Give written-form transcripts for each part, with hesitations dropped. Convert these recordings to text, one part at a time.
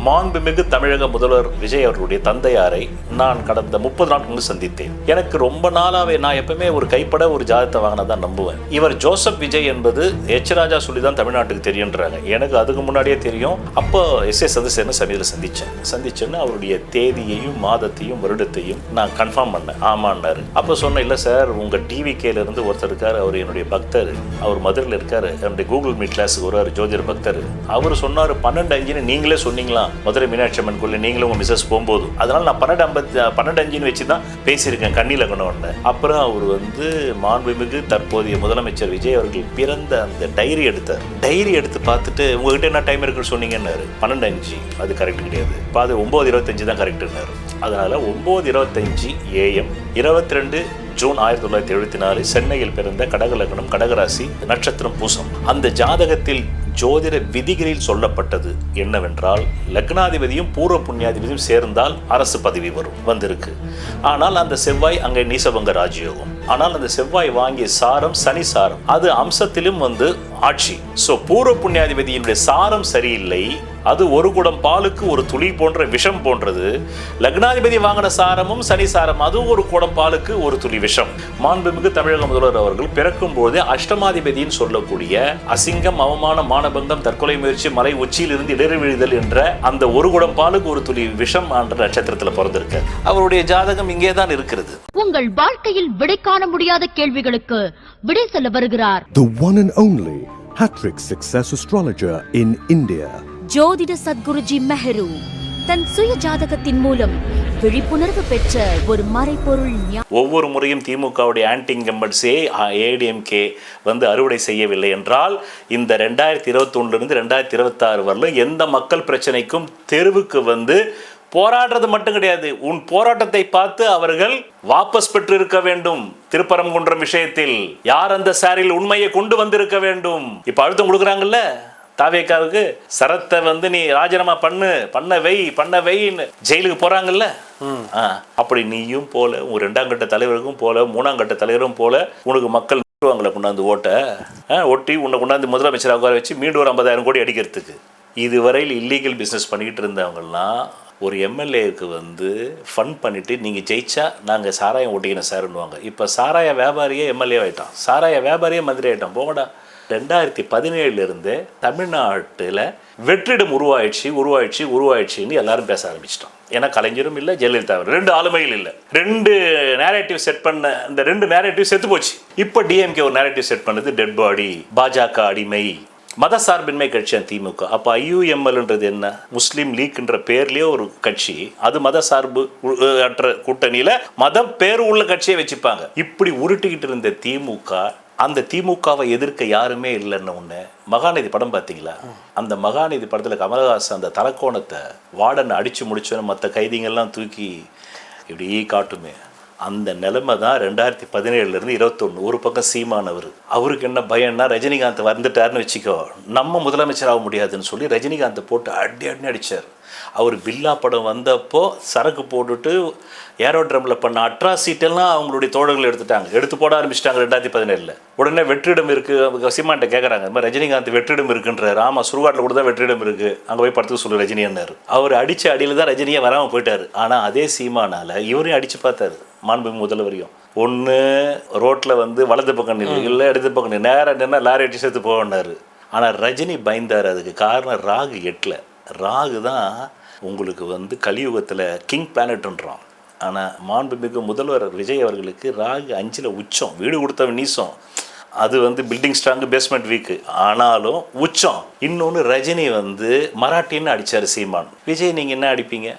மாண்புமிகு தமிழக முதல்வர் விஜய் அவர்களுடைய தந்தையாரை நான் கடந்த 30 நாட்கள் முன்பு சந்தித்தேன். எனக்கு ரொம்ப நாளாவே நான் எப்பவுமே ஒரு கைப்பட ஒரு ஜாதகத்தை வாங்கினதான் நம்புவேன். இவர் ஜோசப் விஜய் என்பது எச் ராஜா சொல்லி தான் தமிழ்நாட்டுக்கு தெரியுன்றாங்க. எனக்கு அதுக்கு முன்னாடியே தெரியும். அப்போ எஸ் சந்திரசேகரனை சமீபத்தில் சந்திச்சேன்னு அவருடைய தேதியையும் மாதத்தையும் வருடத்தையும் நான் கன்ஃபார்ம் பண்ணேன். ஆமான்னாரு. அப்போ சொன்னேன், இல்லை சார், உங்கள் டிவிகேல இருந்து ஒருத்தர் இருக்கார், அவர் என்னுடைய பக்தர், அவர் மதுரையில் இருக்காரு, என்னுடைய கூகுள் மீட் கிளாஸுக்கு ஒரு ஜோதிடர் பக்தர். அவர் சொன்னார் 12:05 நீங்களே சொன்னீங்களா மதுரை மீனாட்சி அம்மன் கோயில், நீங்களும் உங்க மிஸ்ஸஸ் போகும்போது. அதனால நான் 12:05 வச்சு தான் பேசியிருக்கேன் கண்ணிலகனோன்னு. அப்புறம் அவர் மாண்புமிகு தற்போதைய முதலமைச்சர் விஜய் அவர்கள் பிறந்த அந்த டைரி எடுத்து பார்த்துட்டு உங்ககிட்ட என்ன டைம் இருக்குன்னு சொன்னீங்கன்னாரு. 12:05 அது கரெக்ட் கிடையாது, இப்போ அது 9:25 தான் கரெக்டுன்னாரு. அதனால 9:25 AM 22 ஜூன் 1974 சென்னையில் பிறந்த கடகலக்னம், கடகராசி, நட்சத்திரம் பூசம். அந்த ஜாதகத்தில் ஜோதிட விதிகளில் சொல்லப்பட்டது என்னவென்றால், லக்னாதிபதியும் பூர்வ புண்ணியாதிபதியும் சேர்ந்தால் அரசு பதவி வந்திருக்கு. ஆனால் அந்த செவ்வாய் அங்கே நீசபங்க ராஜயோகம். ஆனால் அந்த செவ்வாய் வாங்கிய சாரம் சனி சாரம், அது அம்சத்திலும் ஆட்சி. ஸோ பூர்வ புண்ணியாதிபதியினுடைய சாரம் சரியில்லை. அது ஒரு குடம் பாலுக்கு ஒரு துளி போன்ற விஷம் போன்றது. லக்னாதிபதி வாங்கின சாரமும் சனி சாரம், அது ஒரு குடம் பாலுக்கு ஒரு துளி விஷம். மாண்புமிகு தமிழக முதல்வர் அவர்கள் பிறக்கும் போது அஷ்டமாதிபதியின் சொல்லக்கூடிய அசிங்கம், அவமானம், மானபங்கம், தற்கொலை முயற்சி, மலை உச்சியில் இருந்து இடறி விழுதல் என்ற அந்த ஒரு குடம் பாலுக்கு ஒரு துளி விஷம் என்ற நட்சத்திரத்தில் பிறந்திருக்க அவருடைய ஜாதகம் இங்கே தான் இருக்கிறது. உங்கள் வாழ்க்கையில் விடை காண முடியாத கேள்விகளுக்கு விடை சொல்ல வருகிறார் The one and only Hattrick Success Astrologer in India. ஜோதிட சத்குருஜி மெஹரு தன் சுய ஜாதகத்தின் மூலம் விழிப்புணர்வு பெற்ற ஒரு மறைபொருள். ஒவ்வொரு முறையும் திமுகவுடைய ஆன்டி இன்கம்பன்ஸே ஏடிஎம்கே அறுவடை செய்யவில்லை என்றால், இந்த 2021 2026 வரலும் எந்த மக்கள் பிரச்சனைக்கும் தெருவுக்கு போராடுறது மட்டும் கிடையாது, உன் போராட்டத்தை பார்த்து அவர்கள் வாபஸ் பெற்று இருக்க வேண்டும். திருப்பரங்குன்றம் விஷயத்தில் யார் அந்த சாரில் உண்மையை கொண்டு வந்திருக்க வேண்டும். இப்ப அழுத்தம் கொடுக்குறாங்கல்ல தாவேக்காவுக்கு, சரத்தை நீ ராஜினாமா பண்ண வைன்னு ஜெயிலுக்கு போறாங்கல்ல. அப்படி நீயும் போல, உங்க 2ஆம் கட்ட தலைவருக்கும் போல, 3ஆம் கட்ட தலைவரும் போல உனக்கு மக்கள் கொண்டாந்து ஒட்டி உன்னை கொண்டாந்து முதலமைச்சராக உட்கார வச்சு மீண்டும் ஒரு 50,000 கோடி அடிக்கிறதுக்கு. இதுவரையில் இல்லீகல் பிஸ்னஸ் பண்ணிக்கிட்டு இருந்தவங்கலாம் ஒரு எம்எல்ஏவுக்கு ஃபண்ட் பண்ணிவிட்டு நீங்கள் ஜெயிச்சா நாங்கள் சாராயம் ஓட்டிக்கணும் சார்னுவாங்க. இப்போ சாராய வியாபாரியே எம்எல்ஏ ஆகிட்டான், சாராய வியாபாரியே மந்திரி ஆகிட்டான். போகடா. 2017 தமிழ்நாட்டில் வெற்றிடம் உருவாயிடுச்சின்னு எல்லாரும் பேச ஆரம்பிச்சிட்டோம். ஏன்னா கலைஞரும் இல்லை, ஜெயலலிதா 2 ஆளுமைகள் இல்லை. 2 நேரேட்டிவ் செட் பண்ண இந்த 2 நேரேட்டிவ் செத்து போச்சு. இப்போ டிஎம்கே ஒரு நேரேட்டிவ் செட் பண்ணது டெட் பாடி, பாஜக அடிமை, மத சார்பின்மை கட்சி திமுக. அப்போ IUMLன்றது என்ன? முஸ்லீம் லீக்ன்ற பேர்லேயே ஒரு கட்சி, அது மத சார்பு அற்ற கூட்டணியில் மத பேர் உள்ள கட்சியை வச்சுப்பாங்க. இப்படி உருட்டிக்கிட்டு இருந்த திமுக, அந்த திமுகவை எதிர்க்க யாருமே இல்லைன்னு ஒன்று. மகாநதி படம் பார்த்தீங்களா? அந்த மகாநதி படத்தில் கமலஹாசன் அந்த தலக்கோணத்தை வார்டன் அடித்து முடிச்சோன்னு மற்ற கைதிகள்லாம் தூக்கி இப்படி காட்டுமே, அந்த நிலைமை தான் 2017 21. ஒரு பக்கம் சீமானவர், அவருக்கு என்ன பயம்னா ரஜினிகாந்த் வந்துட்டாருன்னு வச்சுக்கோ, நம்ம முதலமைச்சர் ஆக முடியாதுன்னு சொல்லி ரஜினிகாந்தை போட்டு அடி அடிச்சார். அவர் பில்லா படம் வந்தப்போ சரக்கு போட்டுட்டு ஏரோட்ரமில் பண்ண அட்ராசிட்டெல்லாம் அவங்களுடைய தோழர்கள் எடுத்து போட ஆரம்பிச்சிட்டாங்க 2017. உடனே வெற்றிடம் இருக்குது, சீமான்ட்ட கேட்குறாங்க, இந்த மாதிரி ரஜினிகாந்த் வெற்றிடம் இருக்குன்றார். ஆமாம், சுடுகாட்டில் கூட தான் வெற்றிடம் இருக்குது, அங்கே போய் படத்துக்கு சொல்லு ரஜினியன்னாரு. அவர் அடித்த அடியில் தான் ரஜினியை வராமல் போயிட்டார். ஆனால் அதே சீமானால் இவரையும் அடித்து பார்த்தாரு மாண்பு முதல்வரையும். ஒன்று ரோட்டில் வலது பக்கம் இல்லை இடது பக்கம் நேரம் நின்னா லாரி அடிச்சு சேர்த்து போனார். ஆனால் ரஜினி பயந்தார். அதுக்கு காரணம் ராகு 8ல். ராகு தான் உங்களுக்கு கலியுகத்தில் கிங் பிளானட்ன்றான். ஆனால் மாண்புமிகு முதல்வர் விஜய் அவர்களுக்கு ராகு 5ல் உச்சம். வீடு கொடுத்தவன் நீசம், அது பில்டிங் ஸ்ட்ராங்கு, பேஸ்மெண்ட் வீக்கு, ஆனாலும் உச்சம். இன்னொன்று ரஜினி மராட்டின்னு அடித்தார் சீமான். விஜய் நீங்கள் என்ன அடிப்பீங்க?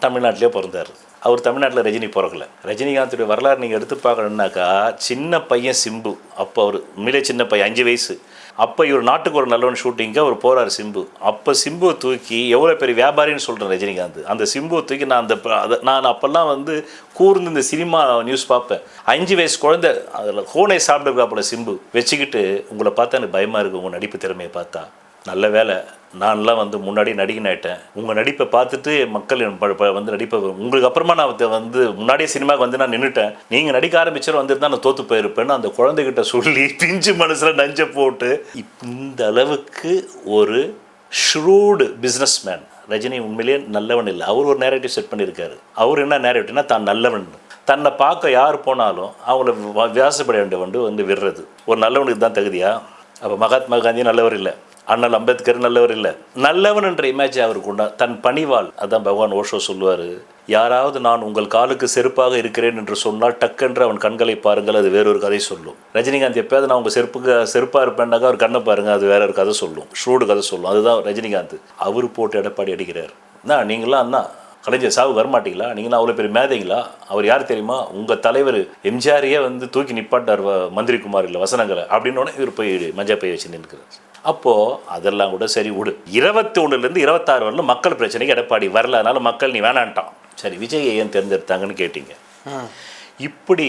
தமிழ்நாட்டிலே பிறந்தார் அவர். தமிழ்நாட்டில் ரஜினி பிறக்கல. ரஜினிகாந்துடைய வரலாறு நீங்கள் எடுத்து பார்க்கணுன்னாக்கா, சின்ன பையன் சிம்பு, அப்போ அவர் உண்மையிலே சின்ன பையன் 5 வயசு. அப்போ இவர் நாட்டுக்கு ஒரு நல்லவன் ஷூட்டிங்கு அவர் போகிறார் சிம்பு. அப்போ சிம்புவை தூக்கி எவ்வளோ பெரிய வியாபாரின்னு சொல்கிறேன் ரஜினிகாந்த். அந்த சிம்புவை தூக்கி நான் அப்போல்லாம் கூர்ந்து இந்த சினிமா நியூஸ் பார்ப்பேன். 5 வயசு குழந்தை அதில் ஹோனை சாப்பிட்டுருக்காப்புல சிம்பு வச்சுக்கிட்டு, உங்களை பார்த்தா எனக்கு பயமாக இருக்குது உங்கள் நடிப்பு திறமையை பார்த்தா. நல்ல வேலை நான்லாம் முன்னாடி நடிகன் ஆகிட்டேன். உங்கள் நடிப்பை பார்த்துட்டு மக்கள் நடிப்பை உங்களுக்கு அப்புறமா நான் முன்னாடியே சினிமாவுக்கு நான் நின்றுட்டேன். நீங்கள் நடிக்க ஆரம்பிச்சாலும் வந்துட்டு நான் தோற்று போயிருப்பேன்னு அந்த குழந்தைகிட்ட சொல்லி பிஞ்சு மனசில் நஞ்சை போட்டு இந்த அளவுக்கு ஒரு ஷ்ரூடு பிஸ்னஸ்மேன். ரஜினி உண்மையிலேயே நல்லவன் இல்லை. அவர் ஒரு நேரேட்டிவ் செட் பண்ணியிருக்காரு. அவர் என்ன நேரேட்டிவ்னா தான் நல்லவன். தன்னை பார்க்க யார் போனாலும் அவங்கள வியாசப்பட வந்து விடுறது. ஒரு நல்லவனுக்கு தான் தகுதியா? அப்போ மகாத்மா காந்தி நல்லவர் இல்லை, அண்ணல் அம்பேத்கர் நல்லவர் இல்லை. நல்லவன் என்ற இமேஜ் அவருக்கு உண்டா? தன் பணிவாள். அதான் பகவான் ஓஷோ சொல்லுவார், யாராவது நான் உங்கள் காலுக்கு செருப்பாக இருக்கிறேன் என்று சொன்னால் டக்கென்று அவன் கண்களை பாருங்கள், அது வேறொரு கதை சொல்லும். ரஜினிகாந்த் எப்போயாவது நான் உங்கள் செருப்பாக இருப்பேன்னாக்கா அவர் கண்ணை பாருங்கள், அது வேற ஒரு கதை சொல்லும், ஷூடு கதை சொல்லும். அதுதான் ரஜினிகாந்த். அவர் போட்டு எடப்பாடி அடிக்கிறார். அண்ணா நீங்களாம் அண்ணா கலைஞர் சாவு வரமாட்டீங்களா? நீங்களாம் அவ்வளோ பெரிய மேதைங்களா? அவர் யார் தெரியுமா? உங்கள் தலைவர் எம்ஜிஆரையே தூக்கி நிப்பாட்டார் மந்திரி குமார் இல்லை வசனங்களை அப்படின்னோடனே இவர் போய் மஞ்சள் பை வச்சு நிற்கிறார். அப்போது அதெல்லாம் கூட சரி விடு. 21 26 வரலும் மக்கள் பிரச்சனைக்கு எடப்பாடி வரல, அதனால மக்கள் நீ வேணான்ட்டான். சரி, விஜய் ஏன் தேர்ந்தெடுத்தாங்கன்னு கேட்டீங்க. இப்படி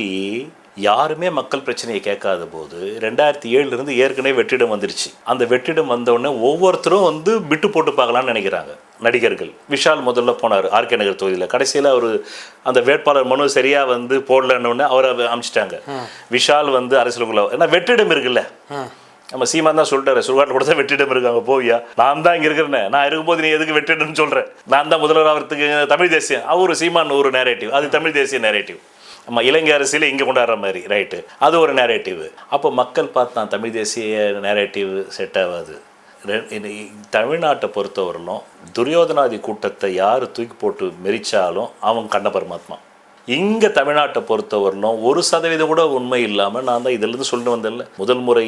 யாருமே மக்கள் பிரச்சனையை கேட்காத போது 2007 ஏற்கனவே வெற்றிடம் வந்துருச்சு. அந்த வெற்றிடம் வந்தவுடனே ஒவ்வொருத்தரும் விட்டு போட்டு பார்க்கலான்னு நினைக்கிறாங்க. நடிகர்கள் விஷால் முதல்ல போனார் ஆர்கே நகர் தொகுதியில். கடைசியில் அவர் அந்த வேட்பாளர் மனு சரியாக போடலன்னு அவரை அமிச்சிட்டாங்க. விஷால் அரசியலுக்குள்ள ஏன்னா வெற்றிடம் இருக்குல்ல. நம்ம சீமான் தான் சொல்லிட்டாரு, சுடுகாட்டில் கூட தான் வெற்றிடம் இருக்காங்க போவியா, நான் தான் இங்கே இருக்கிறேன், நான் இருக்கும்போது நீ எதுக்கு வெற்றிடம்னு சொல்கிறேன், நான் தான் முதல்வர் ஆகிறதுக்கு தமிழ் தேசியம். அவர் சீமான் ஒரு நேரேட்டிவ், அது தமிழ் தேசிய நேரேட்டிவ். நம்ம இலங்கை அரசியல் இங்கே கொண்டாடுற மாதிரி ரைட்டு, அது ஒரு நேரேட்டிவ். அப்போ மக்கள் பார்த்தான் தமிழ் தேசிய நேரேட்டிவ் செட் ஆகாது. தமிழ்நாட்டை பொறுத்தவரையிலும் துரியோதனாதி கூட்டத்தை யார் தூக்கி போட்டு மெரிச்சாலும் அவன் கண்ண பரமாத்மா. இங்கே தமிழ்நாட்டை பொறுத்தவரையிலும் 1% கூட உண்மை இல்லாமல் நான் தான் இதிலிருந்து சொல்லிட்டு வந்தேன்ல, முதல் முறை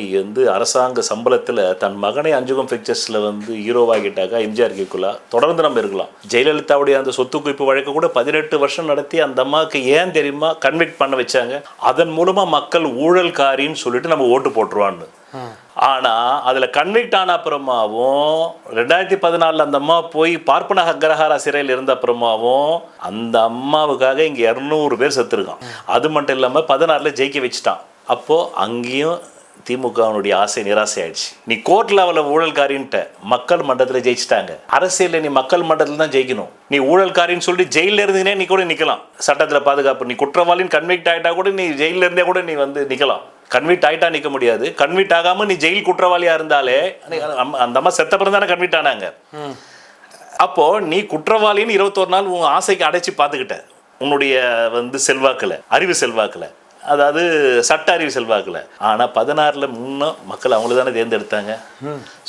அரசாங்க சம்பளத்தில் தன் மகனை அஞ்சுகம் பிக்சர்ஸில் ஹீரோவாகிட்டாக்கா எம்ஜிஆர் கேக்குள்ளா தொடர்ந்து நம்ம இருக்கலாம். ஜெயலலிதாவுடைய அந்த சொத்து குவிப்பு வழக்கு கூட 18 வருஷம் நடத்தி அந்த அம்மாவுக்கு ஏன் தெரியுமா கன்விக்ட் பண்ண வச்சாங்க? அதன் மூலமாக மக்கள் ஊழல்காரின்னு சொல்லிட்டு நம்ம ஓட்டு போட்டுருவான்னு. ஆனால் அதில் கன்விக்ட் ஆன அப்புறமாவும் 2014 அந்த அம்மா போய் பார்ப்பன அக்ரஹாரா சிறையில் இருந்த அப்புறமாவும் அந்த அம்மாவுக்காக இங்கே 200 பேர் செத்துருக்கான். அது மட்டும் இல்லாமல் 16 ஜெயிக்க வச்சுட்டான். அப்போது அங்கேயும் திமுகவினுடைய ஆசை நிராசை ஆயிடுச்சு. நீ கோர்ட் லெவலில் ஊழல்காரின்ட்ட மக்கள் மன்றத்தில் ஜெயிச்சிட்டாங்க. அரசியலில் நீ மக்கள் மன்றத்தில் தான் ஜெயிக்கணும். நீ ஊழல்காரின்னு சொல்லிட்டு ஜெயிலில் இருந்தீங்கன்னா நீ கூட நிற்கலாம். சட்டத்தில் பாதுகாப்பு. நீ குற்றவாளின்னு கன்விக்ட் ஆகிட்டா கூட நீ ஜெயிலில் இருந்தே கூட நீ நிற்கலாம். கன்விக்ட் ஆகிட்டா நிற்க முடியாது. கன்விக்ட் ஆகாமல் நீ ஜெயில் குற்றவாளியாக இருந்தாலே அந்த அம்மா செத்த பிறகு தானே கன்விக்ட் ஆனாங்க. அப்போது நீ குற்றவாளின்னு 21 நாள் உன் ஆசைக்கு அடைச்சி பார்த்துக்கிட்ட உன்னுடைய செல்வாக்கில், அறிவு செல்வாக்கில், அதாவது சட்ட அறிவு செல்வாக்கில். ஆனால் 16 முன்னே மக்கள் அவங்கள தானே தேர்ந்தெடுத்தாங்க.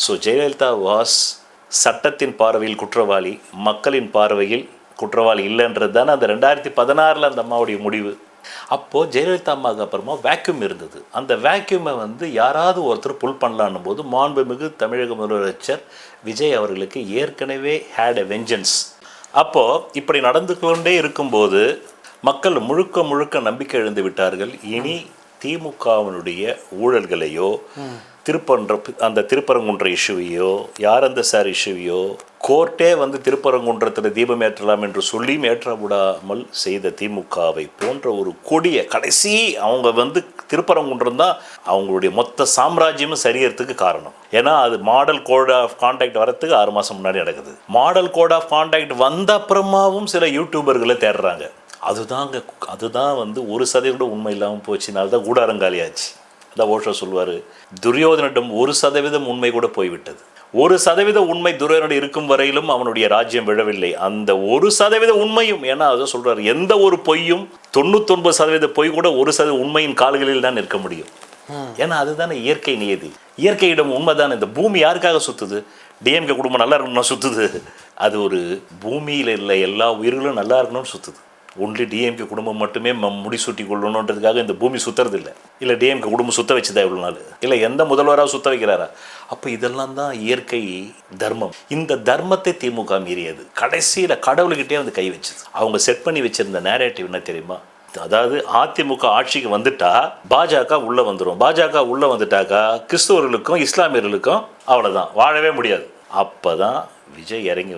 ஸோ ஜெயலலிதா வாஸ் சட்டத்தின் பார்வையில் குற்றவாளி, மக்களின் பார்வையில் குற்றவாளி இல்லைன்றது தானே அந்த 2016 அந்த அம்மாவுடைய முடிவு. அப்போது ஜெயலலிதா அம்மாவுக்கு அப்புறமா வேக்யூம் இருந்தது. அந்த வேக்யூமை யாராவது ஒருத்தர் புல் பண்ணலான்னும் போது மாண்புமிகு தமிழக முதலமைச்சர் விஜய் அவர்களுக்கு ஏற்கனவே ஹேட் எ வெஞ்சன்ஸ். அப்போது இப்படி நடந்து கொண்டே இருக்கும்போது மக்கள் முழுக்க நம்பிக்கை இழந்து விட்டார்கள். இனி திமுகவினுடைய ஊழல்களையோ அந்த திருப்பரங்குன்ற இஷ்யூவையோ யாரந்த சார் இஷ்யூவையோ கோர்ட்டே திருப்பரங்குன்றத்தில் தீபம் ஏற்றலாம் என்று சொல்லியும் ஏற்ற விடாமல் செய்த திமுகவை போன்ற ஒரு கொடிய கடைசி அவங்க திருப்பரங்குன்றம் தான் அவங்களுடைய மொத்த சாம்ராஜ்யமும் சரியறதுக்கு காரணம். ஏன்னா அது மாடல் கோட் ஆஃப் கான்டாக்ட் வரத்துக்கு 6 மாதம் முன்னாடி நடக்குது. மாடல் கோட் ஆஃப் கான்டாக்ட் வந்த அப்புறமாவும் சில யூடியூபர்களை தேடுறாங்க. அதுதான் 1% உண்மை இல்லாமல் போச்சுனால்தான் கூடாரங்காலியாச்சு. அதான் ஓஷோ சொல்லுவார், துரியோதனிடம் 1% உண்மை கூட போய்விட்டது. 1% உண்மை துரியோதனன் இருக்கும் வரையிலும் அவனுடைய ராஜ்யம் விழவில்லை. அந்த 1% உண்மையும், ஏன்னா அதான் சொல்றாரு, எந்த ஒரு பொய்யும் 99% பொய் கூட 1% உண்மையின் கால்களில் தான் நிற்க முடியும். ஏன்னா அதுதானே இயற்கை நியதி. இயற்கையிடம் உண்மைதான். இந்த பூமி யாருக்காக சுத்துது? டிஎம்கே குடும்பம் நல்லா இருக்கணும்னா சுத்துது. அது ஒரு பூமியில் இல்லை எல்லா உயிர்களும் நல்லா இருக்கணும்னு சுத்துது. ஒன்லி டிஎம்கே குடும்பம் மட்டுமே முடிசூட்டி கொள்ளணுன்றதுக்காக இந்த பூமி சுற்றுறது இல்லை டிஎம்கே குடும்பம் சுத்த வச்சுதான் இவ்வளோ நாள், இல்லை எந்த முதல்வராக சுத்த வைக்கிறாரா? அப்போ இதெல்லாம் தான் இயற்கை தர்மம். இந்த தர்மத்தை திமுக மீறியது. கடைசியில் கடவுள்கிட்டே கை வச்சது. அவங்க செட் பண்ணி வச்சிருந்த நேரேட்டிவ் என்ன தெரியுமா? அதாவது அதிமுக ஆட்சிக்கு வந்துட்டா பாஜக உள்ளே வந்துடும். பாஜக உள்ளே வந்துட்டாக்கா கிறிஸ்தவர்களுக்கும் இஸ்லாமியர்களுக்கும் அவ்வளோதான், வாழவே முடியாது. அப்போ தான் விஜய் இறங்கி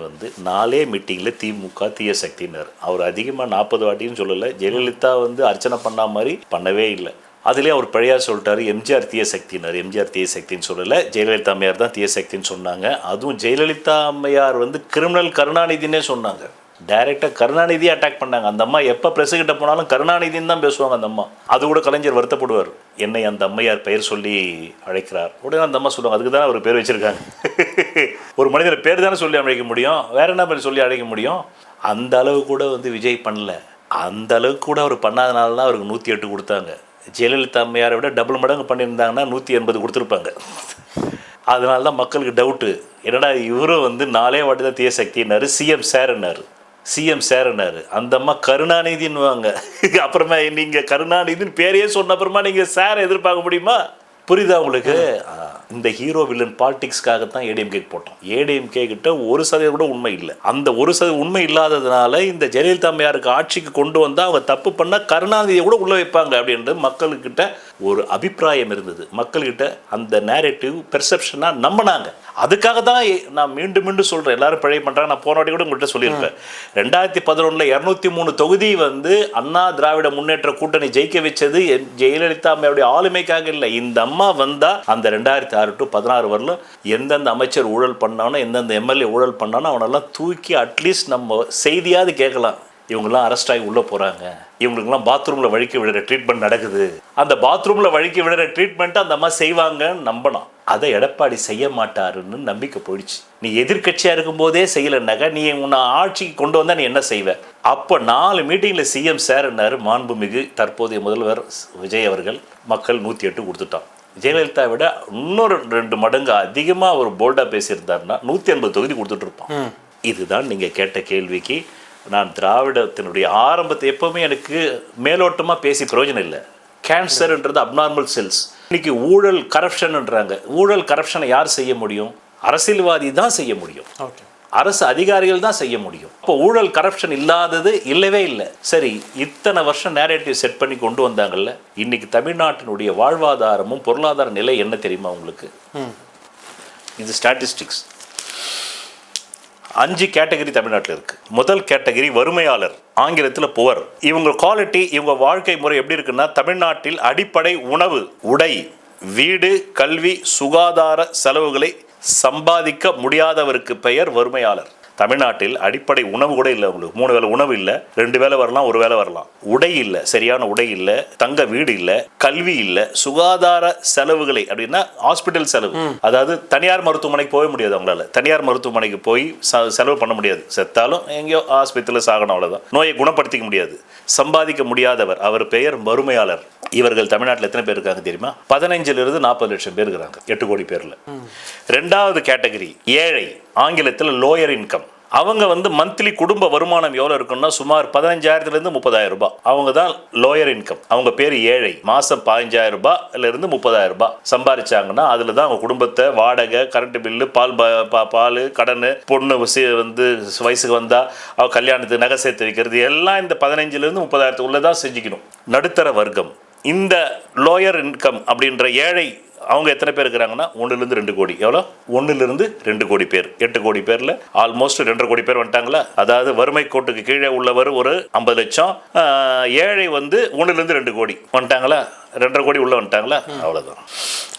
4 மீட்டிங்கில் திமுக தீய சக்தினார். அவர் அதிகமாக 40 வாட்டின்னு சொல்லலை. ஜெயலலிதா அர்ச்சனை பண்ணா மாதிரி பண்ணவே இல்லை. அதுலேயே அவர் பழையா சொல்லிட்டாரு, எம்ஜிஆர் தீய சக்தினார். எம்ஜிஆர் தீய சக்தின்னு சொல்லலை, ஜெயலலிதா அம்மையார் தான் தீய சக்தின்னு சொன்னாங்க. அதுவும் ஜெயலலிதா அம்மையார் கிரிமினல் கருணாநிதினே சொன்னாங்க. டைரெக்டாக கருணாநிதியை அட்டாக் பண்ணாங்க. அந்த அம்மா எப்போ ப்ரெஸ்ஸுக்கிட்ட போனாலும் கருணாநிதின்னு தான் பேசுவாங்க அந்த அம்மா. அது கூட கலைஞர் வருத்தப்படுவார், என்னை அந்த அம்மையார் பெயர் சொல்லி அழைக்கிறார். உடனே அந்த அம்மா சொல்லுவாங்க, அதுக்கு தான் அவர் பேர் வச்சுருக்காங்க. ஒரு மனிதர் பேர் தானே சொல்லி அழைக்க முடியும், வேற என்ன பேர் சொல்லி அழைக்க முடியும்? அந்த அளவு கூட வந்து விஜய் பண்ணல. அந்த அளவுக்கு கூட அவர் பண்ணாதனால தான் அவருக்கு 108 கொடுத்தாங்க. ஜெயலலிதா அம்மையாரை விட டபுள் மடங்கு பண்ணியிருந்தாங்கன்னா 180 கொடுத்துருப்பாங்க. அதனால தான் மக்களுக்கு டவுட்டு, என்னடா இவரும் வந்து 4 வாட்டி தான் தீய சக்தினாரு, சிஎம் சார்னாரு. அந்த அம்மா கருணாநிதின்னுவாங்க. அப்புறமா நீங்கள் கருணாநிதின்னு பேரையே சொன்ன அப்புறமா நீங்கள் சார் எதிர்பார்க்க முடியுமா? புரியுதா உங்களுக்கு? இந்த ஹீரோ வில்லன் பாலிடிக்ஸ்க்காகத்தான் ஏடிஎம்கே போட்டோம். ஏடிஎம்கே கிட்ட 1% கூட உண்மை இல்லை. அந்த 1% உண்மை இல்லாததுனால இந்த ஜெயலலிதா அம்மையாருக்கு ஆட்சிக்கு கொண்டு வந்தால் அவங்க தப்பு பண்ணால் கருணாநிதியை கூட உள்ள வைப்பாங்க அப்படின்றது மக்கள்கிட்ட ஒரு அபிப்பிராயம் இருந்தது. மக்கள்கிட்ட அந்த நேரேட்டிவ் பெர்செப்ஷனாக நம்பினாங்க. அதுக்காக தான் நான் மீண்டும் மீண்டும் சொல்கிறேன், எல்லாரும் பிழை பண்ணுறாங்க. நான் போன வாட்டி கூட உங்கள்கிட்ட சொல்லியிருப்பேன், 2011 203 தொகுதி வந்து அண்ணா திராவிட முன்னேற்ற கூட்டணி ஜெயிக்க வச்சது ஜெயலலிதா அம்மையுடைய ஆளுமைக்காக இல்லை. இந்த அம்மா வந்தால் அந்த 2006 to 16 வரலும் எந்தெந்த அமைச்சர் ஊழல் பண்ணானோ, எந்தெந்த எம்எல்ஏ ஊழல் பண்ணானோ அவனெல்லாம் தூக்கி அட்லீஸ்ட் நம்ம செய்தியாவது கேட்கலாம். இவங்கெல்லாம் அரெஸ்ட் ஆகி உள்ளே போகிறாங்க, இவங்களுக்குலாம் பாத்ரூமில் வழுக்கி விடுற ட்ரீட்மெண்ட் நடக்குது, அந்த பாத்ரூமில் வழுக்கி விடுற ட்ரீட்மெண்ட்டை அந்த அம்மா செய்வாங்கன்னு நம்பணும். அதை எடப்பாடி செய்ய மாட்டாருன்னு நம்பிக்கை போயிடுச்சு. நீ எதிர்கட்சியாக இருக்கும்போதே செய்யலைன்னாக்கா நீ உன்னை ஆட்சிக்கு கொண்டு வந்தால் நீ என்ன செய்வ? அப்போ 4 மீட்டிங்கில் சிஎம் சார்னாரு மாண்புமிகு தற்போதைய முதல்வர் விஜய் அவர்கள். மக்கள் 108 கொடுத்துட்டான். ஜெயலலிதா விட இன்னொரு 2 மடங்கு அதிகமாக ஒரு போல்டாக பேசியிருந்தாருன்னா 180 தொகுதி கொடுத்துட்டு இருப்பான். இதுதான் நீங்கள் கேட்ட கேள்விக்கு நான் திராவிடத்தினுடைய ஆரம்பத்தை எப்போவுமே எனக்கு மேலோட்டமாக பேசி பிரயோஜனம் இல்லை. கேன்சர்ன்றது அப்நார்மல் செல்ஸ். இன்னைக்கு ஊழல் கரப்ஷன்ன்றாங்க. ஊழல் கரப்ஷனை யார் செய்ய முடியும்? அரசியல்வாதி தான் செய்ய முடியும், அரசு அதிகாரிகள் தான் செய்ய முடியும். இப்போ ஊழல் கரப்ஷன் இல்லாதது இல்லவே இல்லை. சரி, இத்தனை வருஷம் நேரேட்டிவ் செட் பண்ணி கொண்டு வந்தாங்கல்ல. இன்னைக்கு தமிழ்நாட்டினுடைய வாழ்வாதாரமும் பொருளாதார நிலை என்ன தெரியுமா உங்களுக்கு? இது ஸ்டாட்டிஸ்டிக்ஸ். 5 கேட்டகரி தமிழ்நாட்டில் இருக்குது. முதல் கேட்டகரி வறுமையாளர், ஆங்கிலத்தில் புவர். இவங்க குவாலிட்டி, இவங்க வாழ்க்கை முறை எப்படி இருக்குன்னா, தமிழ்நாட்டில் அடிப்படை உணவு, உடை, வீடு, கல்வி, சுகாதார செலவுகளை சம்பாதிக்க முடியாதவருக்கு பெயர் வறுமையாளர். தமிழ்நாட்டில் அடிப்படை உணவு கூட இல்லை. உங்களுக்கு 3 வேளை உணவு இல்லை, 2 வேளை வரலாம், 1 வேளை வரலாம். உடை இல்லை, சரியான உடை இல்லை, தங்க வீடு இல்லை, கல்வி இல்லை, சுகாதார செலவுகளை அப்படின்னா ஹாஸ்பிட்டல் செலவு, அதாவது தனியார் மருத்துவமனைக்கு போக முடியாது. அவங்களால தனியார் மருத்துவமனைக்கு போய் செலவு பண்ண முடியாது. செத்தாலும் எங்கேயோ ஆஸ்பத்திரியில் சாகணும், அவ்வளோதான். நோயை குணப்படுத்திக்க முடியாது. சம்பாதிக்க முடியாதவர், அவர் பெயர் வறுமையாளர். இவர்கள் தமிழ்நாட்டில் எத்தனை பேர் இருக்காங்க தெரியுமா? 15 to 40 லட்சம் பேர் இருக்கிறாங்க, 8 கோடி பேரில். 2வது கேட்டகரி ஏழை, ஆங்கிலத்தில் லோயர் இன்கம். அவங்க வந்து மந்த்லி குடும்ப வருமானம் எவ்வளோ இருக்குன்னா சுமார் 15,000 to 30,000 ரூபாய். அவங்க தான் லோயர் இன்கம். அவங்க பேர் ஏழை. மாதம் 15,000 ரூபாயிலிருந்து 30,000 ரூபாய் சம்பாதிச்சாங்கன்னா அதில் தான் அவங்க குடும்பத்தை வாடகை, கரண்ட் பில்லு, பால், கடன், பொண்ணு வந்து வயசுக்கு வந்தால் அவ கல்யாணத்துக்கு நகை சேர்த்து வைக்கிறது எல்லாம் இந்த 15,000 to 30,000 உள்ளே தான் செஞ்சுக்கணும். நடுத்தர வர்க்கம், இந்த லோயர் இன்கம் அப்படின்ற ஏழை, அவங்க எத்தனை பேர் இருக்கிறாங்கன்னா 1 to 2 கோடி. எவ்வளோ? 1 to 2 கோடி பேர். 8 கோடி பேரில் ஆல்மோஸ்ட் 2.5 கோடி பேர் வந்துட்டாங்களா? அதாவது வறுமை கோட்டுக்கு கீழே உள்ளவர் ஒரு 50 லட்சம், ஏழை வந்து 1 to 2 கோடி வந்துட்டாங்களா? 2.5 கோடி உள்ள வந்துட்டாங்களா? அவ்வளோதான்.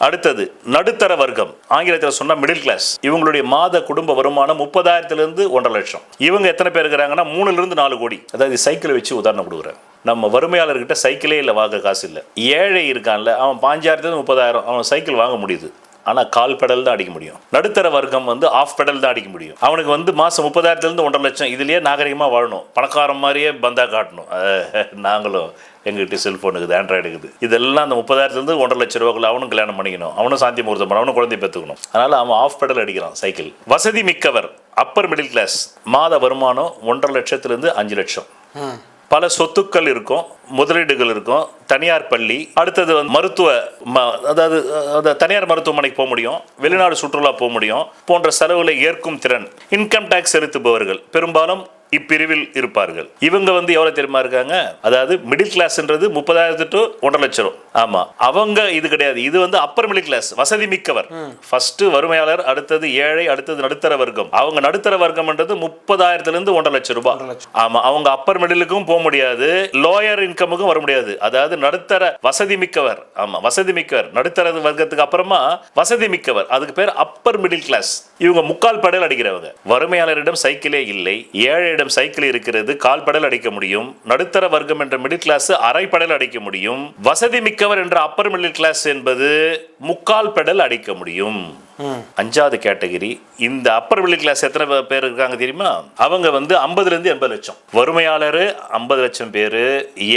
அடுத்தது நடுத்தர வர்க்கம், ஆங்கிலத்தில் சொன்னால் மிடில் கிளாஸ். இவங்களுடைய மாத குடும்ப வருமானம் 30,000 to 1.5 லட்சம். இவங்க எத்தனை பேர் இருக்கிறாங்கன்னா 3 to 4 கோடி. அதாவது சைக்கிளை வச்சு உதாரணம் கொடுக்குறேன். நம்ம வறுமையாளர்கிட்ட சைக்கிளே இல்லை, வாங்க காசு இல்லை. ஏழை இருக்கான்ல, அவன் 5,000 to 30,000 அவன் சைக்கிள் வாங்க முடியுது, ஆனால் கால் பெடல் தான் அடிக்க முடியும். நடுத்தர வர்க்கம் வந்து ஆஃப் பெடல் தான் அடிக்க முடியும். அவனுக்கு வந்து மாதம் 30,000 to 1.5 லட்சம். இதுலேயே நாகரிகமாக வாழணும், பணக்காரன் மாதிரியே பந்தா காட்டணும். நாங்களும் எங்ககிட்ட செல்ஃபோன் இருக்குது, ஆண்ட்ராய்டு இருக்குது. இதெல்லாம் அந்த 30,000 to 1.5 லட்சம் ரூபாய்க்குள்ள அவனும் கல்யாணம் பண்ணிக்கணும், அவனும் சாந்தி முகூர்த்தம் பண்ணணும், அவனும் குழந்தை பெற்றுக்கணும். அதனால் அவன் ஆஃப் பெடல் அடிக்கிறான் சைக்கிள். வசதி மிக்கவர், அப்பர் மிடில் கிளாஸ், மாத வருமானம் 1.5 லட்சத்துலேருந்து 5 லட்சம். பல சொத்துக்கள் இருக்கும், முதலீடுகள் இருக்கும், தனியார் பள்ளி, அடுத்தது வந்து மருத்துவ, அதாவது தனியார் மருத்துவமனைக்கு போக முடியும், வெளிநாடு சுற்றுலா போக முடியும் போன்ற செலவுகளை ஏற்கும் திறன். இன்கம் டேக்ஸ் செலுத்துபவர்கள் பெரும்பாலும் இப்பிரிவில் இருப்பார்கள். இவங்க வந்து எவ்வளவு தெரியுமா இருக்காங்க? அதாவது மிடில் கிளாஸ்ன்றது 30,000 to 1.5 லட்சம். ஆமா, அவங்க இது கிடையாது. இது வந்து அப்பர் மிடில் கிளாஸ், வசதி மிக்கவர். ஃபர்ஸ்ட் வறுமையாளர், அடுத்தது ஏழை, அடுத்தது நடுத்தர வர்க்கம். அவங்க நடுத்தர வர்க்கம்ன்றது 30,000 to 1.5 லட்சம் ரூபாய். ஆமா, அவங்க அப்பர் மிடிலுக்கும் போக முடியாது, லோயர் இன்கமுக்கும் வர முடியாது. அதாவது நடுத்தர வசதி மிக்கவர். ஆமா, வசதி மிக்கவர். நடுத்தர வர்க்கத்துக்கு அப்புறமா வசதி மிக்கவர், அதுக்கு பேர் அப்பர் மிடில் கிளாஸ். இவங்க முக்கால் படையில் அடிக்கிறவங்க. வறுமையாளரிடம் சைக்கிளே இல்லை, ஏழை ஏழையிடம் சைக்கிள் இருக்கிறது, கால் பெடல் அடிக்க முடியும். நடுத்தர வர்க்கம் என்ற மிடில் கிளாஸ் அரை பெடல் அடிக்க முடியும். வசதி மிக்கவர் என்ற அப்பர் மிடில் கிளாஸ் என்பது முக்கால் பெடல் அடிக்க முடியும். 5வது கேட்டகரி. இந்த அப்பர் மிடில் கிளாஸ் எத்தனை பேர் இருக்காங்க தெரியுமா? அவங்க 50 to 80 லட்சம். வறுமையாளர் 50 லட்சம் பேரு,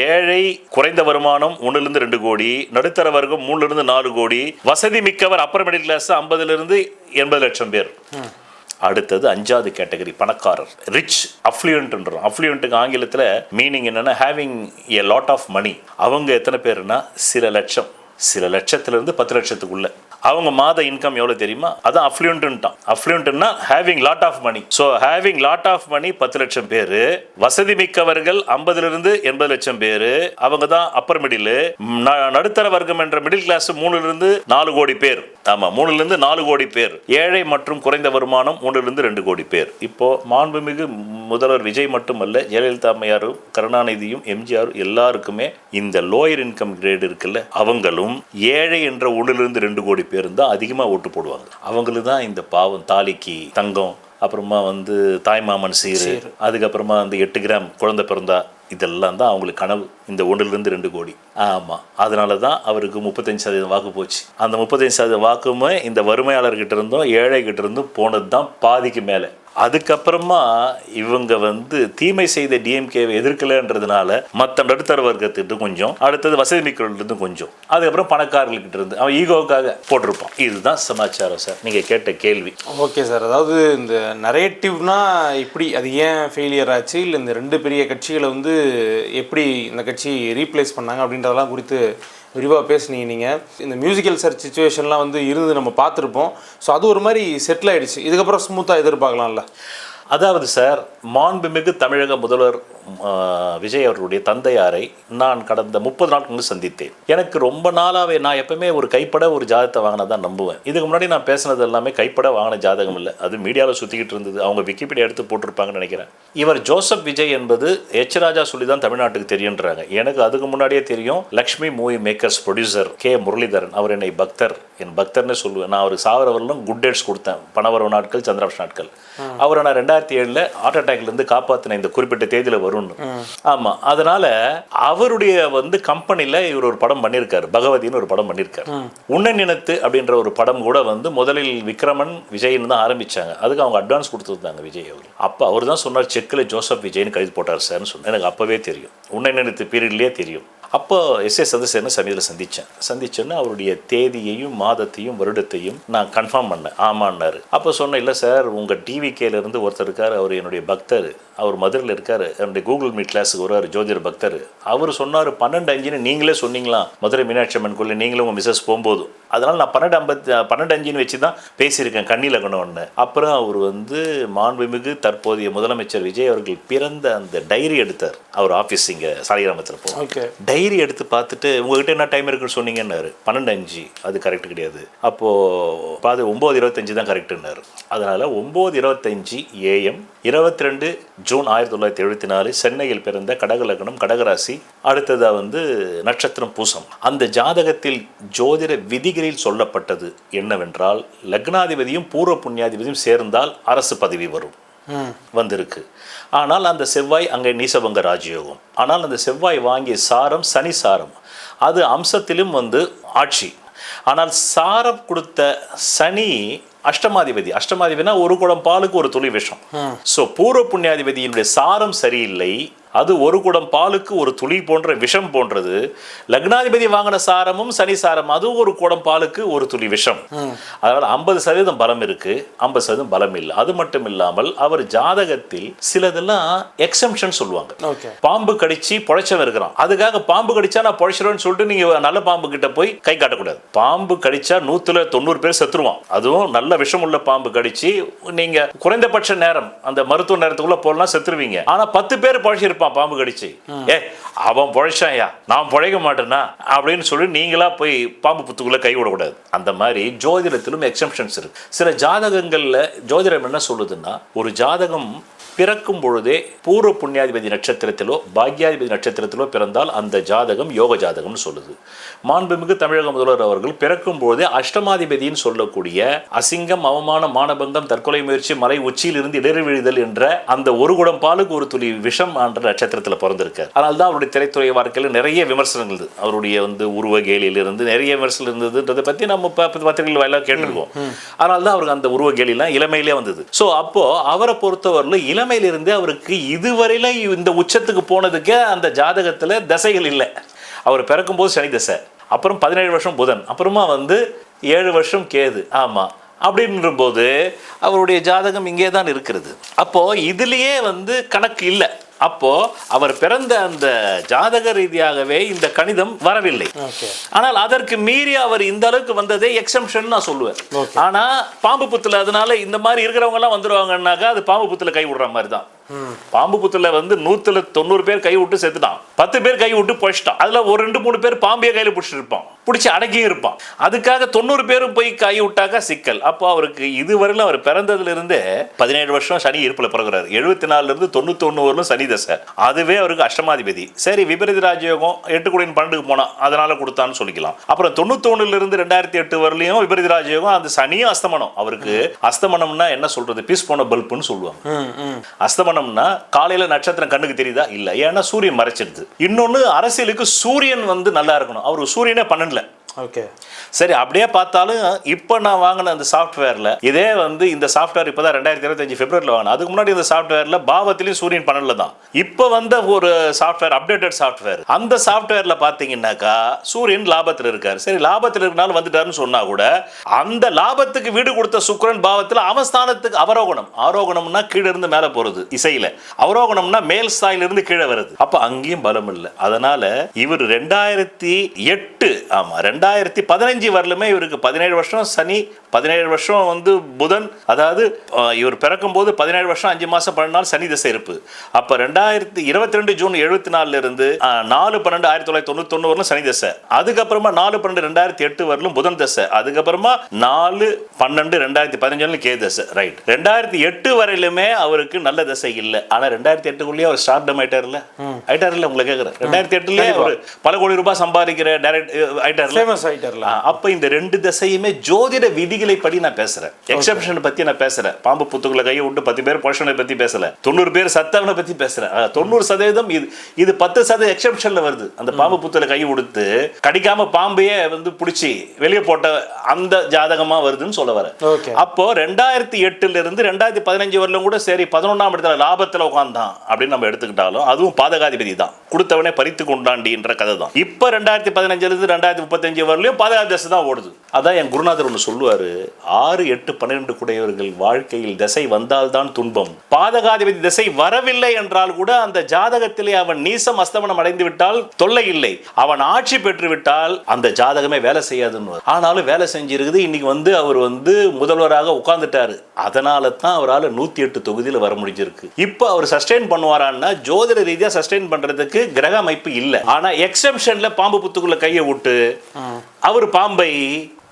ஏழை குறைந்த வருமானம் 1 to 2 கோடி, நடுத்தர வர்க்கம் 3 to 4 கோடி, வசதி மிக்கவர் அப்பர் மிடில் கிளாஸ் 50 to 80 லட்சம் பேர். அடுத்தது 5வது கேட்டகரி, பணக்காரர், ரிச் அஃப்ளூயன்ட்ன்றோம். அஃப்ளூயன்ட்டுக்கு ஆங்கிலத்தில் மீனிங் என்னன்னா having a lot of money. அவங்க எத்தனை பேருன்னா சில லட்சம், சில லட்சத்திலிருந்து 10 லட்சத்துக்குள்ள. அவங்க மாத இன்கம் எவ்வளவு தெரியுமா? அதான் அஃப்ளூயன்ட்ன்ட்டான். அஃப்ளூயன்ட்னா having lot of money. So having lot of money 10 லட்சம் பேர். வசதி மிக்கவர்கள் 50 to 80 லட்சம் பேர், அவங்க தான் அப்பர் மிடில். நடுத்தர வர்க்கம் என்ற மிடில் கிளாஸ் 3 to 4 கோடி பேர். ஆமா, 3 to 4 கோடி பேர். ஏழை மற்றும் குறைந்த வருமானம் 1 to 2 கோடி பேர். இப்போ மாண்புமிகு முதல்வர் விஜய் மட்டுமல்ல, ஜெயலலிதா அம்மையாரும் கருணாநிதியும் எம்ஜிஆரும் எல்லாருக்குமே இந்த லோயர் இன்கம் கிரேட் இருக்குல்ல, அவங்களும் ஏழை என்ற 1 to 2 கோடி பேர் தான் அதிகமாக ஓட்டு போடுவாங்க. அவங்களுக்கு தான் இந்த பாவம் தாலிக்கு தங்கம், அப்புறமா தாய்மாமன் சீரு, அதுக்கப்புறமா 8 கிராம் குழந்தை பிறந்தா, இதெல்லாம் தான் அவங்களுக்கு கனவு. இந்த 1 to 2 கோடி. ஆமாம், அதனால தான் அவருக்கு 35% வாக்கு போச்சு. அந்த 35% வாக்குமே இந்த வறுமையாளர்கிட்ட இருந்தும் ஏழைகிட்ட இருந்தும் போனது தான் பாதிக்கு மேலே. அதுக்கப்புறமா இவங்க தீமை செய்த டிஎம்கேவை எதிர்க்கலன்றதுனால மற்ற நடுத்தர வர்க்கத்திட்டு கொஞ்சம், அடுத்தது வசதி மிக்கவர்கிட்ட கொஞ்சம், அதுக்கப்புறம் பணக்காரர்கிட்ட இருந்து அவன் ஈகோவுக்காக போட்டிருப்பான். இதுதான் சமாச்சாரம் சார், நீங்கள் கேட்ட கேள்வி. ஓகே சார், அதாவது இந்த நரேட்டிவ்னா இப்படி அது ஏன் ஃபெயிலியர் ஆச்சு, இல்லை இந்த 2 பெரிய கட்சிகளை எப்படி இந்த கட்சி ரீப்ளேஸ் பண்ணாங்க அப்படின்றதெல்லாம் குறித்து விரிவாக பேசுனீங்க. நீங்கள் இந்த மியூசிக்கல் சர்ச் சுச்சுவேஷன்லாம் இருந்து நம்ம பார்த்துருப்போம். ஸோ அது ஒரு மாதிரி செட்டில் ஆகிடுச்சு. இதுக்கப்புறம் ஸ்மூத்தாக எதிர்பார்க்கலாம்ல? அதாவது சார், மாண்புமிகு தமிழக முதல்வர் விஜய் அவர்களுடைய தந்தையாரை நான் கடந்த 30 நாட்களுக்கு முன்பு சந்தித்தேன். எனக்கு ரொம்ப நாளாகவே நான் எப்பவுமே ஒரு கைப்பட ஒரு ஜாதகத்தை வாங்கினதான் நம்புவேன். இதுக்கு முன்னாடி நான் பேசினது எல்லாமே கைப்பட வாங்கின ஜாதகம் இல்லை, அது மீடியாவில் சுற்றிக்கிட்டு இருந்தது. அவங்க விக்கிபீடியா எடுத்து போட்டிருப்பாங்கன்னு நினைக்கிறேன். இவர் ஜோசப் விஜய் என்பது எச் ராஜா சொல்லி தான் தமிழ்நாட்டுக்கு தெரியுன்றாங்க. எனக்கு அதுக்கு முன்னாடியே தெரியும். Lakshmi movie makers producer K Muralidharan, அவர் என்னை என் பக்தர்னு சொல்லுவேன். நான் அவர் சாவரவர்களும் குட் டேட்ஸ் கொடுத்தேன், பணவரவு நாட்கள், சந்திராஷ் நாட்கள். அவரை நான் 2007 ஹார்ட் அட்டாக்லேருந்து காப்பாற்றின இந்த குறிப்பிட்ட தேதியில் வரும்னு. ஆமாம், அதனால அவருடைய கம்பெனியில் இவர் ஒரு படம் பண்ணியிருக்காரு, பகவதின்னு ஒரு படம் பண்ணியிருக்காரு. உன்னை நினைத்து அப்படின்ற ஒரு படம் கூட முதலில் விக்ரமன் விஜய்னு தான் ஆரம்பிச்சாங்க. அதுக்கு அவங்க அட்வான்ஸ் கொடுத்துருந்தாங்க விஜய் அவர். அப்போ அவர் தான் சொன்னார், செக்கில் ஜோசப் விஜய்னு கைது போட்டார் சார்னு சொன்னேன். எனக்கு அப்போவே தெரியும், உன்னை நினைத்து பீரியட்லேயே தெரியும். அப்போ எஸ் சந்திரசேகரனை சமீபத்தில் சந்திச்சேன்னு அவருடைய தேதியையும் மாதத்தையும் வருடத்தையும் நான் கன்ஃபார்ம் பண்ணேன். ஆமான்னாரு. அப்போ சொன்னேன், இல்லை சார், உங்கள் டிவிகேலேருந்து ஒருத்தர் இருக்கார், அவர் என்னுடைய பக்தர், அவர் மதுரையில் இருக்கார், என்னுடைய கூகுள் மீட் கிளாஸுக்கு வருவார், ஜோதிடர் பக்தர். அவர் சொன்னார் 12:05 நீங்களே சொன்னீங்களா மதுரை மீனாட்சி அம்மன் கோயில், நீங்களும் உங்கள் மிஸ்ஸஸ் போகும்போது. அதனால் நான் 12:05 வச்சு தான் பேசியிருக்கேன், கண்ணியில் கணவன்னு. அப்புறம் அவர் மாண்புமிகு தற்போதைய முதலமைச்சர் விஜய் அவர்கள் பிறந்த அந்த டைரி எடுத்தார். அவர் ஆஃபீஸ் இங்கே சாலிகிராமத்தில் போகும். டைரி எடுத்து பார்த்துட்டு, உங்ககிட்ட என்ன டைம் இருக்குன்னு சொன்னீங்கன்னாரு. 12:05 அது கரெக்ட் கிடையாது. அப்போது 9:25 தான் கரெக்டுன்னாரு. அதனால் 9:25 AM 22 ஜூன் 1974 சென்னையில் பிறந்த கடகலக்னம், கடகராசி, அடுத்ததாக நட்சத்திரம் பூசம். அந்த ஜாதகத்தில் ஜோதிட விதிகளில் சொல்லப்பட்டது என்னவென்றால், லக்னாதிபதியும் பூர்வ புண்ணியாதிபதியும் சேர்ந்தால் அரசு பதவி வரும் வந்திருக்கு. ஆனால் அந்த செவ்வாய் அங்கே நீசபங்க ராஜயோகம். ஆனால் அந்த செவ்வாய் வாங்கிய சாரம் சனி சாரம், அது அம்சத்திலும் ஆட்சி. ஆனால் சாரம் கொடுத்த சனி அஷ்டமாதிபதினா ஒரு குடம் பாலுக்கு ஒரு துளி விஷம். ஸோ பூர்வ புண்ணியாதிபதியினுடைய சாரம் சரியில்லை, அது ஒரு குடம் பாலுக்கு ஒரு துளி போன்ற விஷம் போன்றது. லக்னாதிபதி வாங்கின சாரமும் சனி சாரம், அதுவும் ஒரு குடம் பாலுக்கு ஒரு துளி விஷம். அதனால 50% பலம் இருக்கு, 50% பலம் இல்லை. அது மட்டும் இல்லாமல் அவர் ஜாதகத்தில் சிலதெல்லாம் எக்ஸம்ஷன் சொல்லுவாங்க. பாம்பு கடிச்சு பொழைச்சவன் இருக்கிறான், அதுக்காக பாம்பு கடிச்சா நான் பொழைச்சிருவேன்னு சொல்லிட்டு நீங்க நல்ல பாம்பு கிட்ட போய் கை காட்டக்கூடாது. பாம்பு கடிச்சா 190 பேர் செத்துருவான். அதுவும் நல்ல விஷம் உள்ள பாம்பு கடிச்சு நீங்க குறைந்தபட்ச நேரம் அந்த மருத்துவ நேரத்துக்குள்ள போலாம் செத்துருவீங்க. ஆனா 10 பேர் பொழைச்சிருப்பாங்க. செத்திருப்பான் பாம்பு கடிச்சு, அவன் பொழைச்சாயா நான் பொழைக்க மாட்டேன்னா அப்படின்னு சொல்லி நீங்களா போய் பாம்பு புத்துக்குள்ள கை விடக்கூடாது. அந்த மாதிரி ஜோதிடத்திலும் எக்ஸம்ஷன்ஸ் இருக்கு. சில ஜாதகங்கள்ல ஜோதிடம் என்ன சொல்லுதுன்னா, ஒரு ஜாதகம் பிறக்கும் பொழுதே பூர்வ புண்ணியாதிபதி நட்சத்திரத்திலோ பாக்யாதிபதி நட்சத்திரத்திலோ பிறந்தால் அந்த ஜாதகம் யோக ஜாதகம்னு சொல்லுது. மாண்புமிகு தமிழக முதல்வர் அவர்கள் பிறக்கும் பொழுதே அஷ்டமாதிபதின்னு சொல்லக்கூடிய அசிங்கம், அவமானம், மானபங்கம், தற்கொலை முயற்சி, மலை உச்சியில் இருந்து இடறி விழுதல் என்ற அந்த ஒரு குடம் பாலுக்கு ஒரு துளி விஷம் என்ற நட்சத்திரத்தில் பிறந்திருக்கார். அதனால தான் அவருடைய திரைத்துறை வாழ்க்கையில் நிறைய விமர்சனங்கள் இருந்தது. அவருடைய உருவ கேலியிலிருந்து நிறைய விமர்சனம் இருந்ததுன்றதை பற்றி நம்ம பத்திரிகைகள் வாயிலாக கேட்டிருக்கோம். அதனால தான் அவருக்கு அந்த உருவ கேலிலாம் இளமையிலே வந்தது. ஸோ அப்போ அவரை பொறுத்தவரையில் இளமையிலிருந்து அவருக்கு இதுவரையில இந்த உச்சத்துக்கு போனதுக்கு அந்த ஜாதகத்துல தசைகள் இல்லை. அவர் பிறக்கும்போது சனி தசை, அப்புறம் 17 வருஷம் புதன், அப்புறமா 7 வருஷம் கேது. ஆமா, அப்படின்ற போது அவருடைய ஜாதகம் இங்கே தான் இருக்கிறது. அப்போ இதுலயே கணக்கு இல்லை. அப்போ அவர் பிறந்த அந்த ஜாதக ரீதியாகவே இந்த கணிதம் வரவில்லை. ஆனால் அதற்கு மீறி அவர் இந்த அளவுக்கு வந்ததே எக்ஸம்ஷன் நான் சொல்லுவேன். ஆனா பாம்பு புத்துல அதனால இந்த மாதிரி இருக்கிறவங்க எல்லாம் வந்துருவாங்கன்னாக்கா அது பாம்பு புத்துல கை விடுற மாதிரி தான். பாம்பு புத்துல 190 பேர் கை விட்டு செத்துட்டான், 10 பேர் கை விட்டு போயிட்டான். அதுல ஒரு 2-3 பேர் பாம்பையே கையில பிடிச்சிட்டு இருப்பான், பிடிச்சி அடக்கியும் இருப்பான். அதுக்காக 90 பேரும் போய் கை விட்டாக்கா சிக்கல். அப்போ அவருக்கு இதுவரையிலும் அவர் பிறந்ததுல இருந்தே 17 வருஷம் சனி இருப்புல பிறகுறாரு. 74 இருந்து 91 வரலும் சனி தசை. அதுவே அவருக்கு அஷ்டமாதிபதி. சரி, விபரீத ராஜயோகம் 8 கூடிய 12க்கு போனா அதனால கொடுத்தான்னு சொல்லிக்கலாம். அப்புறம் 91 இருந்து 2008 வரலையும் விபரீத ராஜயோகம். அந்த சனியும் அஸ்தமனம். அவருக்கு அஸ்தமனம்னா என்ன சொல்றது, பீஸ் போன பல்புன்னு சொல்லுவாங்க. அஸ்தமனம் காலையில நட்சத்திரம் கண்ணுக்கு தெரியுதா இல்ல, ஏன்னா சூரியன் மறைச்சிடுது. இன்னொன்னு, அரசியலுக்கு சூரியன் நல்லா இருக்கணும். அவருக்கு சூரியனே 12. ஓகே, சரி, அப்படியே பார்த்தாலும் இப்போ நான் வாங்கின அந்த சாஃப்ட்வேர்ல இதே இந்த சாஃப்ட்வேர் இப்போதான் 2025 பிப்ரவரியில் வாங்கினேன். அதுக்கு முன்னாடி இந்த சாஃப்ட்வேர்ல பாவத்திலையும் சூரியன் 12 தான். இப்போ ஒரு சாஃப்ட்வேர், அப்டேட்டட் சாஃப்ட்வேர், அந்த சாஃப்ட்வேர்ல பார்த்தீங்கன்னாக்கா சூரியன் லாபத்தில் இருக்காரு. சரி, லாபத்தில் இருக்கனால வந்துட்டாருன்னு சொன்னா கூட அந்த லாபத்துக்கு வீடு கொடுத்த சுக்கிரன் பாவத்தில் அவன் ஸ்தானத்துக்கு அவரோகணம். ஆரோகணம்னா கீழே இருந்து மேலே போறது, இசையில அவரோகணம்னா மேல் ஸ்தாயிலிருந்து கீழே வருது. அப்போ அங்கேயும் பலம் இல்லை. அதனால இவர் 2008 ஆமா 2015 வரலுமே இவருக்கு 17 வருஷம் சனி, 17 வருஷம் புதன். அதாவது இவர் பிறக்கும் போது 17 வருஷம் 5 மாசம் 12 நாள் சனி தசை இருப்பு. அப்ப 2022 ஜூன் 74 இருந்து 4/12/1991 வரலும் சனி தசை. அதுக்கப்புறமா 4/12/2008 வரலும் புதன் தசை. அதுக்கப்புறமா 4/12/2015 கேது தசை. ரைட், 2008 வரையிலுமே அவருக்கு நல்ல தசை இல்லை. ஆனா 2008 அவர் ஸ்டார்டம் ஆயிட்டார்ல. உங்களை கேட்கிறேன், 2008 அவர் பல கோடி ரூபாய் சம்பாதிக்கிற டைரக்ட் ஆயிட்டார்ல. அப்ப இந்த 2 தசையுமே ஜோதிட விதிகளை படி நான் பேசுறேன். எக்ஸெப்ஷன் பத்தி நான் பேசுறேன். பாம்பு புத்துக்குள்ள கையை விட்டு 10 பேர் பொஷனை பத்தி பேசல, 90 பேர் சத்தவனை பத்தி பேசுறேன். 90% இது 10% எக்ஸெப்ஷன்ல வருது. அந்த பாம்பு புத்துல கை கொடுத்து கடிக்காம பாம்பையே பிடிச்சி வெளியே போட்ட அந்த ஜாதகமா வருதுன்னு சொல்ல வர. அப்போ 2008 இருந்து 2015 வரலும் கூட சரி 11ஆம் இடத்துல லாபத்துல உட்கார்ந்தான் அப்படின்னு நம்ம எடுத்துக்கிட்டாலும் அதுவும் பாதகாதிபதி தான், கொடுத்தவனே பறித்து கொண்டாண்டின்ற கதை தான். இப்ப 2015 இருந்து 2035 வரலையும் பாதகாதி தசை தான் ஓடுது. அதான் என் குருநாதர் ஒன்று சொல்லுவாரு, 6, 8, 12 கூடையவர்கள் வாழ்க்கையில் திசை வந்தால்தான் துன்பம். பாதகாதிபதி திசை வரவில்லை என்றால் கூட அந்த ஜாதகத்திலே அவன் நீசம் அஸ்தமனம் அடைந்து விட்டால் தொல்லை இல்லை. அவன் ஆட்சி பெற்று விட்டால் அந்த ஜாதகமே வேலை செய்யாதுன்னு. ஆனாலும் வேலை செஞ்சிருக்குது. இன்னைக்கு அவர் முதல்வராக உட்கார்ந்துட்டாரு. அதனால தான் அவரால் 108 தொகுதியில் வர முடிஞ்சிருக்கு. இப்போ அவர் சஸ்டெயின் பண்ணுவாரான்னா ஜோதிட ரீதியா சஸ்டெயின் பண்றதுக்கு கிரக அமைப்பு இல்லை. ஆனா எக்ஸெப்ஷன்ல பாம்பு புத்துக்குள்ள கையை விட்டு அவர் பாம்பை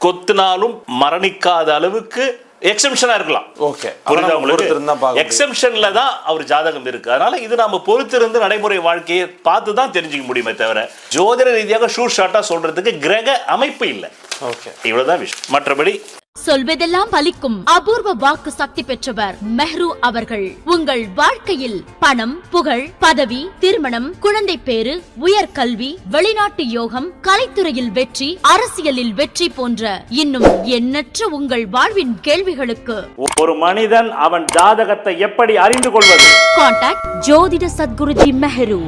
கொத்தினாலும் மரணிக்காத அளவுக்கு எக்ஸெப்ஷனா இருக்கலாம். ஓகே, புரியுதா உங்களுக்கு? எக்ஸெப்ஷன்ல தான் அவர் ஜாதகம் இருக்கு. அதனால இது நாம பொறுத்திருந்து நடைமுறை வாழ்க்கையை பார்த்து தான் தெரிஞ்சுக்க முடியுமே தவிர ஜோதிட ரீதியாக ஷூட் ஷாட்டா சொல்றதுக்கு கிரக அமைப்பு இல்லை. ஓகே, இவ்வளவுதான் விஷயம். மற்றபடி சொல்வதெல்லாம் பலிக்கும் அபூர்வ வாக்கு சக்தி பெற்றவர் மெஹ்ரு அவர்கள். உங்கள் வாழ்க்கையில் பணம், புகழ், பதவி, திருமணம், குழந்தை பேரு, உயர்கல்வி, வெளிநாட்டு யோகம், கலைத்துறையில் வெற்றி, அரசியலில் வெற்றி போன்ற இன்னும் எண்ணற்ற உங்கள் வாழ்வின் கேள்விகளுக்கு ஒரு மனிதன் அவன் ஜாதகத்தை எப்படி அறிந்து கொள்வது? கான்டாக்ட் ஜோதிட Sadguruji Mehru.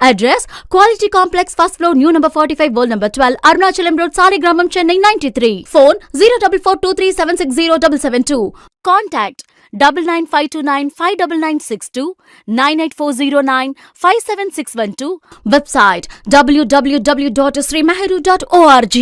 Address Quality Complex, first floor, new number 45, wall number 12, Arunachalam Road, Saligramam, Chennai 93. Phone 0442376072. Contact 9952959962, 98409 57612. Website www.srimeheru.org.